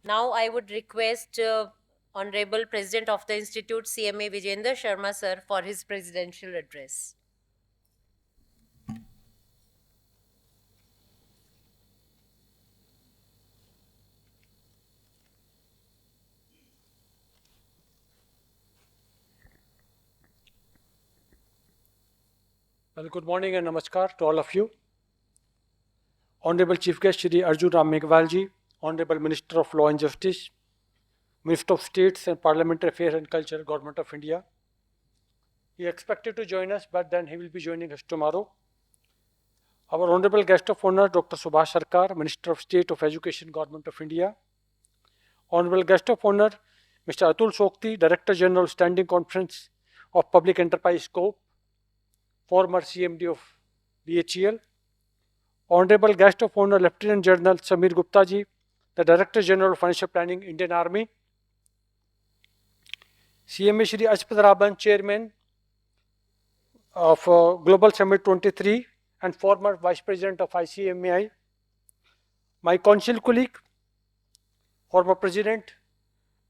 Now I would request Honorable President of the Institute, CMA Vijender Sharma sir, for his presidential address. Well, good morning and namaskar to all of you. Honorable Chief Guest Shri Arjun Ram Meghwal ji, Honorable Minister of Law and Justice, Minister of States and Parliamentary Affairs and Culture, Government of India. He expected to join us, but then he will be joining us tomorrow. Our Honorable Guest of Honor, Dr. Subhash Sarkar, Minister of State of Education, Government of India. Honorable Guest of Honor, Mr. Atul Sokti, Director General, Standing Conference of Public Enterprise Scope, former CMD of BHEL. Honorable Guest of Honor, Lieutenant General Samir Gupta ji, the Director General of Financial Planning, Indian Army. CMA Shri Ajpat Raban, Chairman of Global Summit 23 and former Vice President of ICMAI. My Council colleague, former President,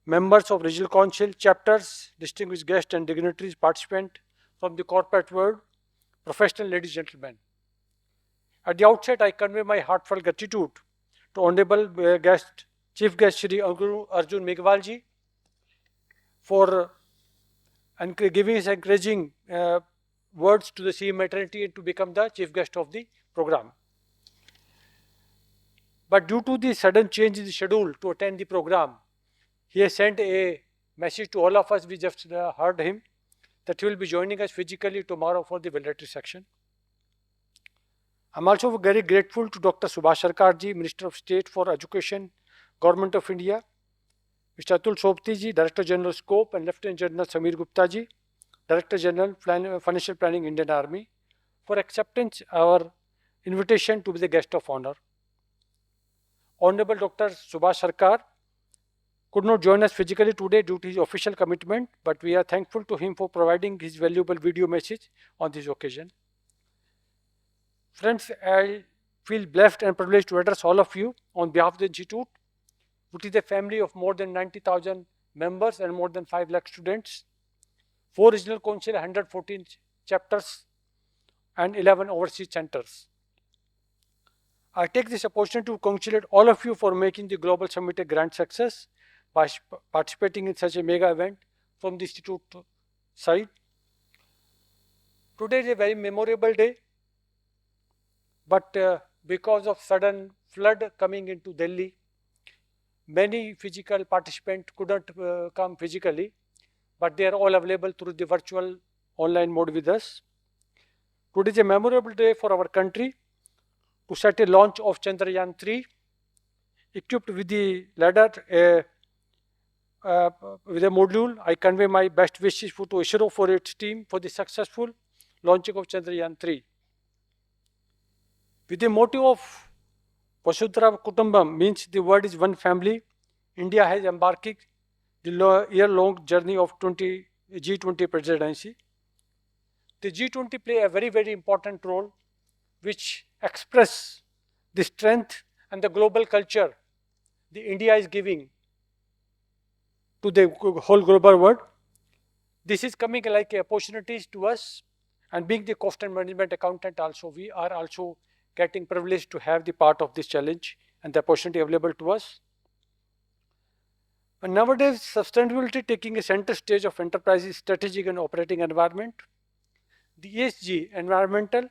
members of Regional Council, chapters, distinguished guests and dignitaries, participants from the corporate world, professional ladies and gentlemen. At the outset, I convey my heartfelt gratitude to Honorable Chief Guest Shri Arjun Meghwal ji for giving his encouraging words to the CMA maternity and to become the Chief Guest of the program. But due to the sudden change in the schedule to attend the program, he has sent a message to all of us. We just heard him that he will be joining us physically tomorrow for the valedictory section. I'm also very grateful to Dr. Subhash Sarkar ji, Minister of State for Education, Government of India, Mr. Atul Sokti ji, Director General Scope, and Lieutenant General Samir Gupta ji, Director General Financial Planning, Indian Army, for accepting our invitation to be the guest of honor. Honorable Dr. Subhash Sarkar could not join us physically today due to his official commitment, but we are thankful to him for providing his valuable video message on this occasion. Friends, I feel blessed and privileged to address all of you on behalf of the Institute, which is a family of more than 90,000 members and more than 5 lakh students, 4 regional council, 114 chapters, and 11 overseas centers. I take this opportunity to congratulate all of you for making the Global Summit a grand success by participating in such a mega event from the Institute side. Today is a very memorable day, but because of sudden flood coming into Delhi, many physical participants couldn't come physically, but they are all available through the virtual online mode with us. Today is a memorable day for our country to set a launch of Chandrayaan 3, equipped with the ladder with a module. I convey my best wishes to ISRO for its team for the successful launching of Chandrayaan 3. With the motto of Vasudhara Kutumbam, means the word is one family, India has embarked the year-long journey of G20 presidency. The G20 play a very, very important role, which express the strength and the global culture the India is giving to the whole global world. This is coming like opportunities to us, and being the cost and management accountant also, we are also getting privileged to have the part of this challenge and the opportunity available to us. And nowadays, sustainability taking a center stage of enterprises' strategic and operating environment. The ESG, environmental,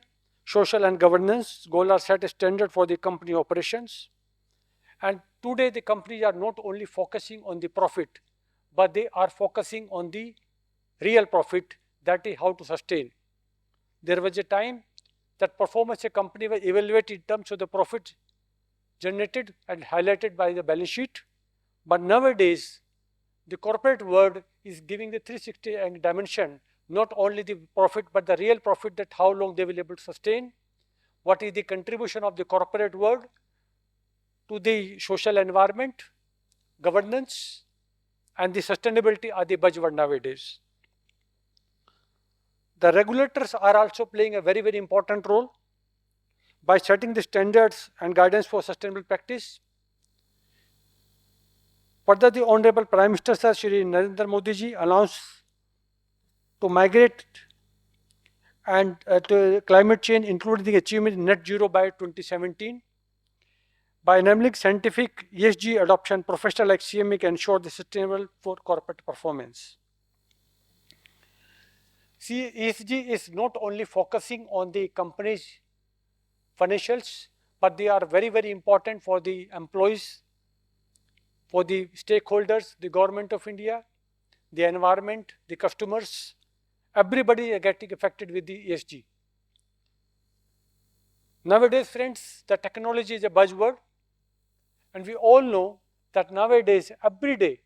social and governance goals are set a standard for the company operations. And today the companies are not only focusing on the profit, but they are focusing on the real profit, that is how to sustain. There was a time that performance a company was evaluated in terms of the profit generated and highlighted by the balance sheet. But nowadays, the corporate world is giving the 360 dimension, not only the profit, but the real profit, that how long they will be able to sustain, what is the contribution of the corporate world to the social environment, governance, and the sustainability are the buzzword nowadays. The regulators are also playing a very, very important role by setting the standards and guidance for sustainable practice. Further, the Honorable Prime Minister Sir Shri Narendra Modi ji announced to migrate and to climate change, including the achievement net zero by 2017. By enabling scientific ESG adoption, professionals like CMA can ensure the sustainable for corporate performance. See, ESG is not only focusing on the company's financials, but they are very, very important for the employees, for the stakeholders, the government of India, the environment, the customers. Everybody is getting affected with the ESG. Nowadays, friends, the technology is a buzzword, and we all know that nowadays, every day,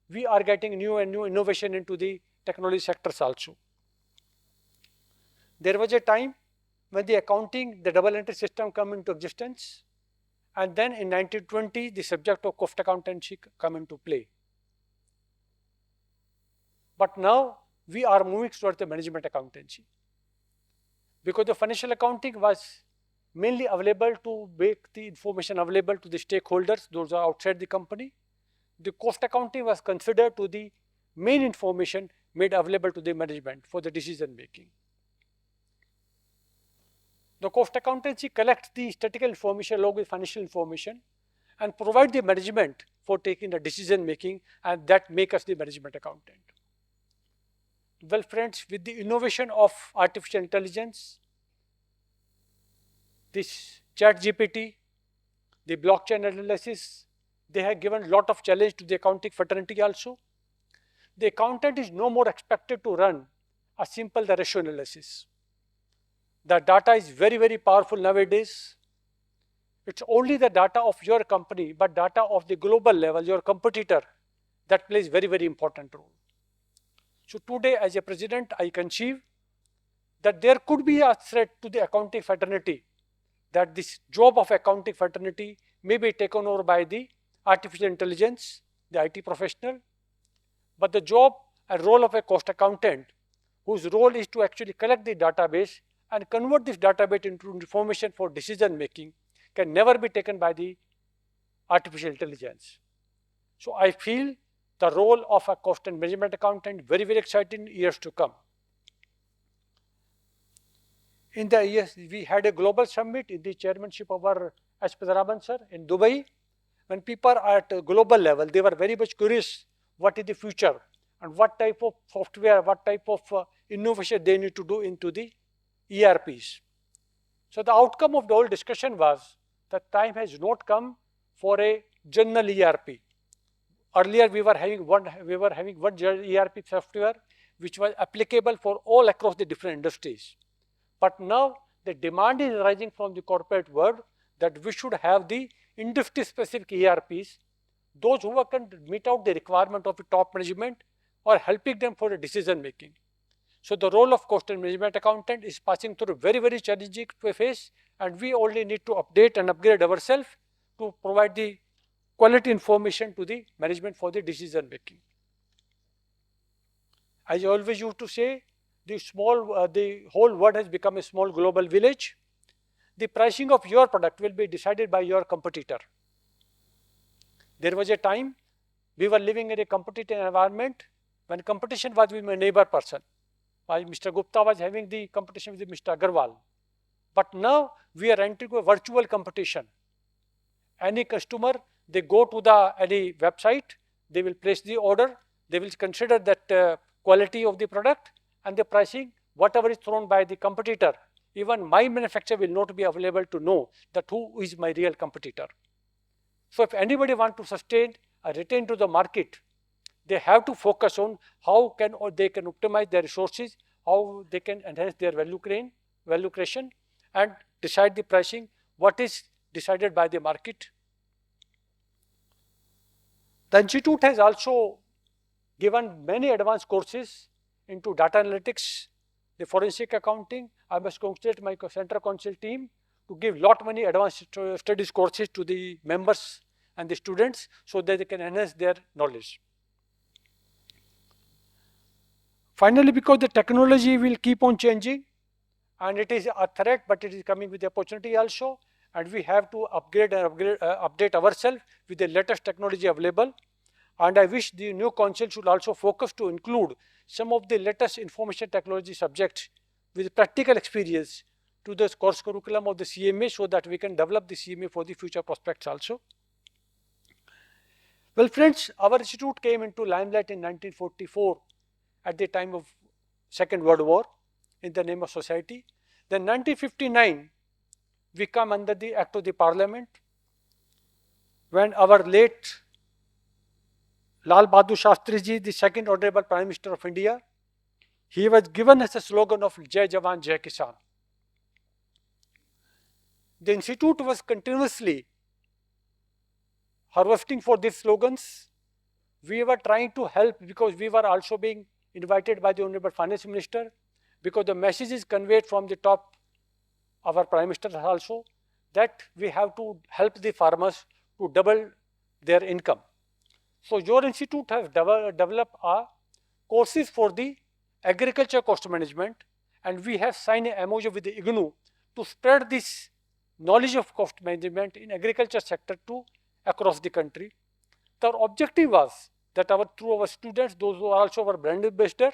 we are getting new and new innovation into the technology sectors also. There was a time when the accounting, the double entry system come into existence, and then in 1920, the subject of cost accountancy come into play. But now, we are moving towards the management accountancy. Because the financial accounting was mainly available to make the information available to the stakeholders, those are outside the company. The cost accounting was considered to the main information made available to the management for the decision making. The cost accountancy collects the statistical information along with financial information and provide the management for taking the decision making, and that make us the management accountant. Well, friends, with the innovation of artificial intelligence, this chat GPT, the blockchain analysis, they have given a lot of challenge to the accounting fraternity also. The accountant is no more expected to run a simple ratio analysis. The data is very, very powerful nowadays. It's only the data of your company, but data of the global level, your competitor, that plays very, very important role. So today, as a president, I conceive that there could be a threat to the accounting fraternity, that this job of accounting fraternity may be taken over by the artificial intelligence, the IT professional, but the job and role of a cost accountant, whose role is to actually collect the database and convert this database into information for decision making, can never be taken by the artificial intelligence. So I feel the role of a cost and management accountant very, very exciting years to come. In the years, we had a global summit in the chairmanship of our S. Padaraban sir in Dubai. When people are at a global level, they were very much curious what is the future and what type of software, what type of innovation they need to do into the ERPs. So the outcome of the whole discussion was that time has not come for a general ERP. Earlier we were having one ERP software which was applicable for all across the different industries. But now the demand is rising from the corporate world that we should have the industry specific ERPs, those who can meet out the requirement of the top management or helping them for the decision making. So the role of cost and management accountant is passing through a very, very challenging phase, and we only need to update and upgrade ourselves to provide the quality information to the management for the decision making. As I always used to say, the whole world has become a small global village. The pricing of your product will be decided by your competitor. There was a time we were living in a competitive environment when competition was with my neighbor person. While Mr. Gupta was having the competition with Mr. Agarwal. But now we are entering a virtual competition. Any customer, they go to any website, they will place the order, they will consider that quality of the product and the pricing, whatever is thrown by the competitor. Even my manufacturer will not be available to know that who is my real competitor. So if anybody want to sustain or retain to the market, they have to focus on how they can optimize their resources, how they can enhance their value creation, and decide the pricing, what is decided by the market. The institute has also given many advanced courses into data analytics, the forensic accounting. I must congratulate my Central Council team to give lot many advanced studies courses to the members and the students so that they can enhance their knowledge. Finally, because the technology will keep on changing and it is a threat, but it is coming with the opportunity also, and we have to upgrade and update ourselves with the latest technology available. And I wish the new council should also focus to include some of the latest information technology subjects with practical experience to the course curriculum of the CMA, so that we can develop the CMA for the future prospects also. Well, friends, our institute came into limelight in 1944 at the time of Second World War in the name of society. Then 1959, we come under the Act of the Parliament, when our late Lal Bahadur Shastri ji, the second Honorable Prime Minister of India, he was given as a slogan of Jai Jawan, Jai Kisan. The institute was continuously harvesting for these slogans. We were trying to help because we were also being invited by the Honorable Finance Minister, because the message is conveyed from the top, our Prime Minister also, that we have to help the farmers to double their income. So your institute has developed courses for the agriculture cost management, and we have signed a MOU with the IGNU to spread this knowledge of cost management in agriculture sector to across the country. The objective was that through our students, those who are also our brand ambassador,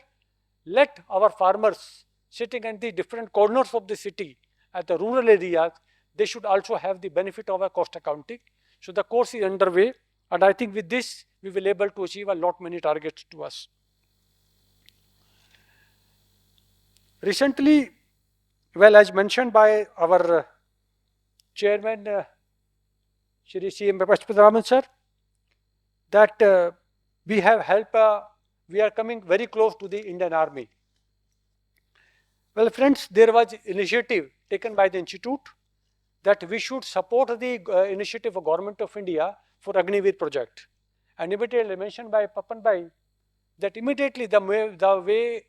let our farmers sitting in the different corners of the city at the rural areas, they should also have the benefit of our cost accounting. So the course is underway, and I think with this we will be able to achieve a lot many targets to us. Recently, well, as mentioned by our chairman, Shri CMA Presidency sir, that we have helped, we are coming very close to the Indian Army. Well, friends, there was initiative taken by the institute that we should support the initiative of Government of India for Agniveer project. And immediately mentioned by Papan Bhai that immediately the way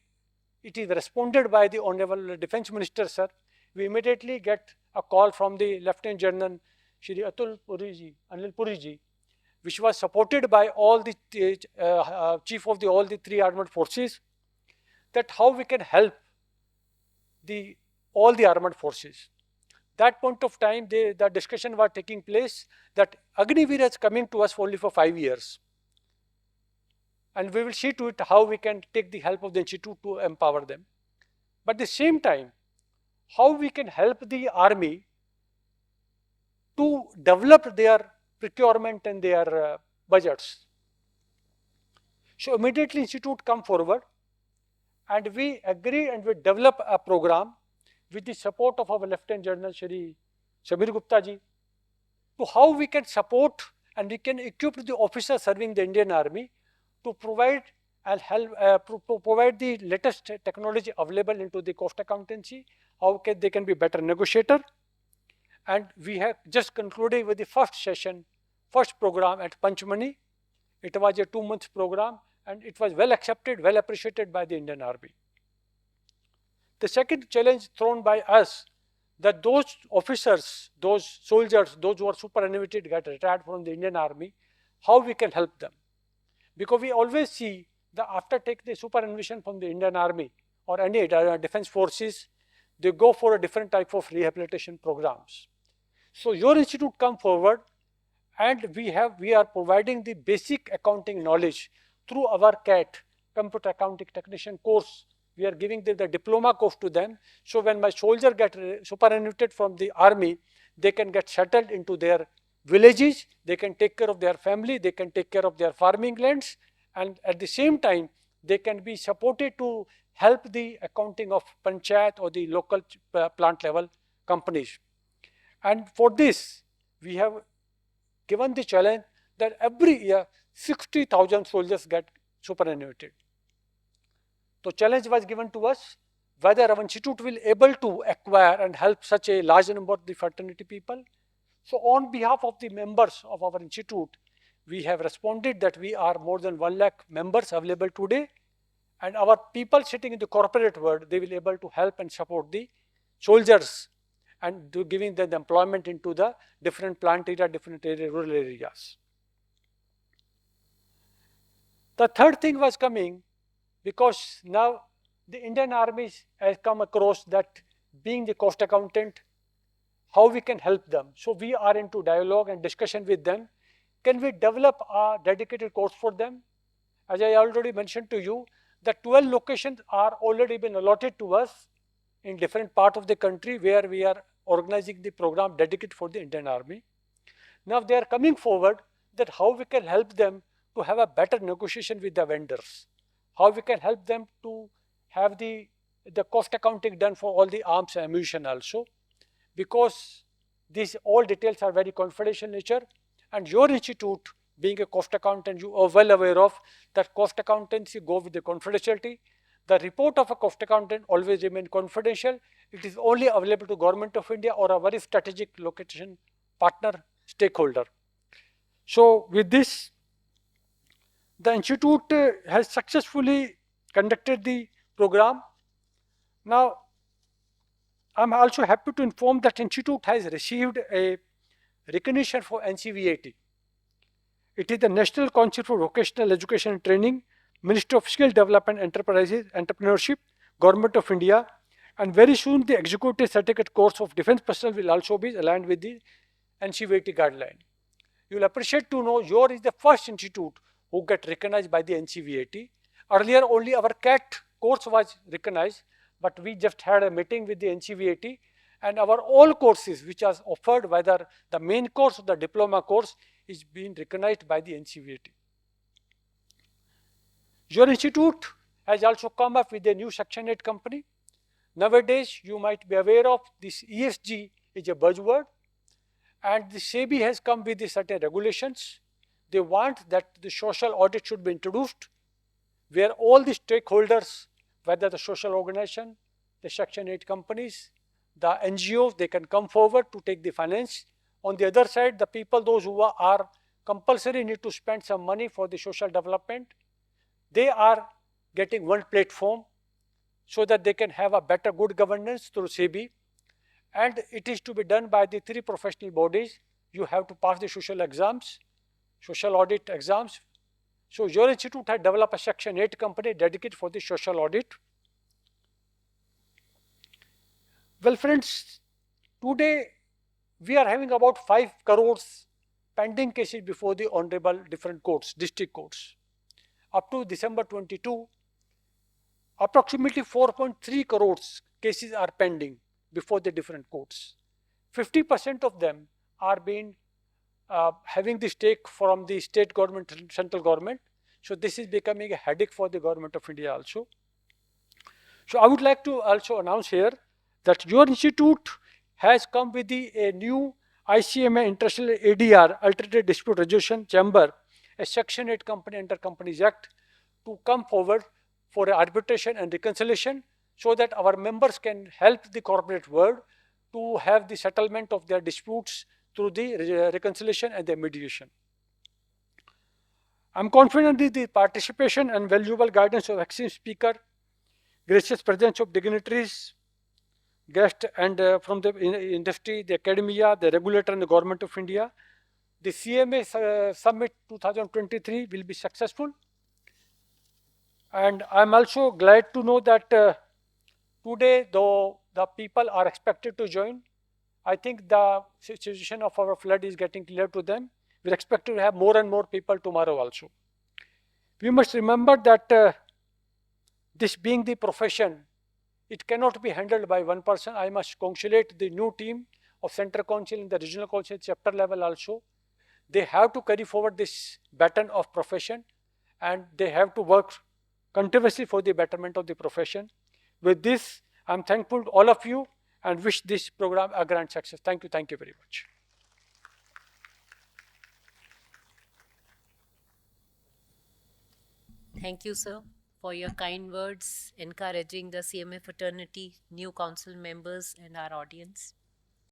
it is responded by the Honorable Defence Minister, sir, we immediately get a call from the Lieutenant General Shri Anil Puri ji, which was supported by all the chief of all the three armed forces, that how we can help all the armed forces. That point of time, the discussion was taking place that Agniveer is coming to us only for 5 years. And we will see to it how we can take the help of the institute to empower them. But at the same time, how we can help the army to develop their procurement and their budgets. So immediately institute come forward, and we agree and we develop a program with the support of our Lieutenant General Shri Samir Gupta ji, to how we can support and we can equip the officers serving the Indian Army to provide and help provide the latest technology available into the cost accountancy, how they can be better negotiator. And we have just concluded with the first session, first program at Panchmani. It was a 2-month program, and it was well accepted, well appreciated by the Indian Army. The second challenge thrown by us, that those officers, those soldiers, those who are superannuated, get retired from the Indian Army, how we can help them. Because we always see that after taking the superannuation from the Indian Army or any defense forces, they go for a different type of rehabilitation programs. So your institute come forward, and we are providing the basic accounting knowledge through our CAT, Computer Accounting Technician course. We are giving the diploma course to them. So when my soldier get superannuated from the army, they can get settled into their villages, they can take care of their family, they can take care of their farming lands, and at the same time, they can be supported to help the accounting of panchayat or the local plant level companies. And for this, we have given the challenge that every year 60,000 soldiers get superannuated. So challenge was given to us whether our institute will able to acquire and help such a large number of the fraternity people. So on behalf of the members of our institute, we have responded that we are more than 1 lakh members available today, and our people sitting in the corporate world, they will be able to help and support the soldiers and giving them the employment into the different plant area, different rural areas. The third thing was coming, because now the Indian Army has come across that being the cost accountant, how we can help them. So we are into dialogue and discussion with them can we develop a dedicated course for them? As I already mentioned to you, the 12 locations are already been allotted to us in different parts of the country where we are organizing the program dedicated for the Indian Army. Now they are coming forward that how we can help them to have a better negotiation with the vendors, how we can help them to have the cost accounting done for all the arms and ammunition also, because these all details are very confidential nature, and your institute being a cost accountant, you are well aware of that cost accountancy go with the confidentiality. The report of a cost accountant always remain confidential. It is only available to Government of India or a very strategic location partner stakeholder. So with this, the institute has successfully conducted the program. Now, I'm also happy to inform that institute has received a recognition for NCVAT. It is the National Council for Vocational Education and Training, Ministry of Skill Development Enterprises, Entrepreneurship, Government of India, and very soon the Executive Certificate course of Defense Personnel will also be aligned with the NCVAT guideline. You will appreciate to know yours is the first institute who get recognized by the NCVAT. Earlier only our CAT course was recognized, but we just had a meeting with the NCVAT, and our all courses which are offered, whether the main course or the diploma course, is being recognized by the NCVAT. Your institute has also come up with a new Section 8 company. Nowadays, you might be aware of this ESG is a buzzword, and the SEBI has come with certain regulations. They want that the social audit should be introduced, where all the stakeholders, whether the social organization, the Section 8 companies, the NGOs, they can come forward to take the finance. On the other side, the people, those who are compulsory need to spend some money for the social development, they are getting one platform so that they can have a better good governance through SEBI. And it is to be done by the 3 professional bodies. You have to pass the social exams, social audit exams. So your institute has developed a Section 8 company dedicated for the social audit. Well, friends, today we are having about 5 crores pending cases before the honorable different courts, district courts. Up to December 22, approximately 4.3 crores cases are pending before the different courts. 50% of them are being having the stake from the state government and central government. So this is becoming a headache for the Government of India also. So I would like to also announce here that your institute has come with a new ICMA International ADR, Alternative Dispute Resolution Chamber, a Section 8 Company under Companies Act, to come forward for arbitration and reconciliation so that our members can help the corporate world to have the settlement of their disputes through the reconciliation and the mediation. I'm confident that the participation and valuable guidance of esteemed speaker, gracious presence of dignitaries, guests, and from the industry, the academia, the regulator, and the Government of India, the CMA Summit 2023 will be successful. And I'm also glad to know that today, though the people are expected to join, I think the situation of our flood is getting clear to them. We're expected to have more and more people tomorrow also. We must remember that this being the profession, it cannot be handled by one person. I must congratulate the new team of Center Council and the Regional Council chapter level also. They have to carry forward this baton of profession, and they have to work continuously for the betterment of the profession. With this, I'm thankful to all of you and wish this program a grand success. Thank you very much. Thank you, sir, for your kind words encouraging the CMA fraternity, new council members, and our audience.